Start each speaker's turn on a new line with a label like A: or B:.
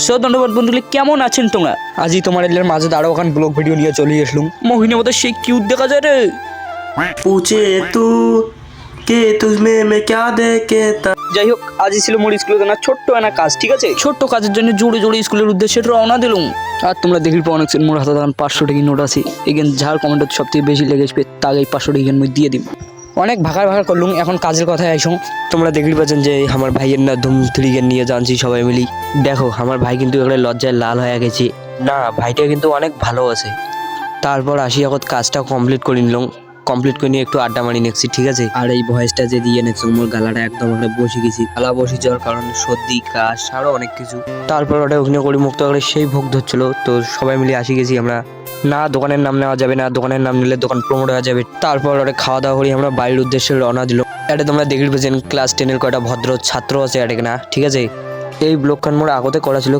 A: So ধন্যবাদ বন্ধুগুলি, কেমন আছেন তোমরা? আজই তোমার এলের মাঝে দাঁড়াও ওখান ব্লগ ভিডিও নিয়ে চলে আসলুম। মোহিনীর মতো সেই কিউট দেখা যায় রে।
B: पूछे तू कि तुझमें मैं क्या देखता।
A: যাই হোক, আজই ছিল মোর স্কুলে না ছোট্ট একটা কাজ, ঠিক আছে? ছোট্ট কাজের জন্য জোরে জোরে স্কুলের উদ্দেশ্যে রওনা দিলুম। আর তোমরা দেখি অনেক মোর হাতে তখন 500 টাকা নোট আছে। এখানে যার কমেন্ট সব থেকে বেশি লেগে আসবে তাকে 500 টাকা মই দিয়ে দিম। অনেক ভাগার করলুম, এখন কাজের কথায় আইসো।
B: তোমরা দেখলি পাচ্ছেন যে আমার ভাইয়ের না ধুম থ্রিকে নিয়ে জানছি সবাই মিলি। দেখো আমার ভাই কিন্তু এগুলো লজ্জায় লাল হয়ে গেছে। না, ভাইটা কিন্তু অনেক ভালো আছে। তারপর আসি এখন কাজটা কমপ্লিট করে নিলাম। কমপ্লিট করে নিয়ে একটু আড্ডা মারি নেছি, ঠিক আছে? আর এই ভয়েসটা যে দিয়ে নেছো মোর গালাটা একদম আমরা বসে গেছি। গালা বসে যাওয়ার কারণে সর্দি কাশ আরও অনেক কিছু। তারপর ওটা ওখানে করে মুক্ত করে সেই ভোগ ধরছিল। তো সবাই মিলে আসি গেছি আমরা। না, দোকানের নাম নেওয়া যাবে না, দোকানের নাম নিলে দোকান প্রমোট হয়ে যাবে। তারপর ওটা খাওয়া দাওয়া করি আমরা বাড়ির উদ্দেশ্যে রওনা দিল। এটা তোমরা দেখতে পেয়েছেন ক্লাস 10-এর কয়টা ভদ্র ছাত্র আছে এটা না, ঠিক আছে? এই ব্লগখান মোড় আগতে করা ছিল,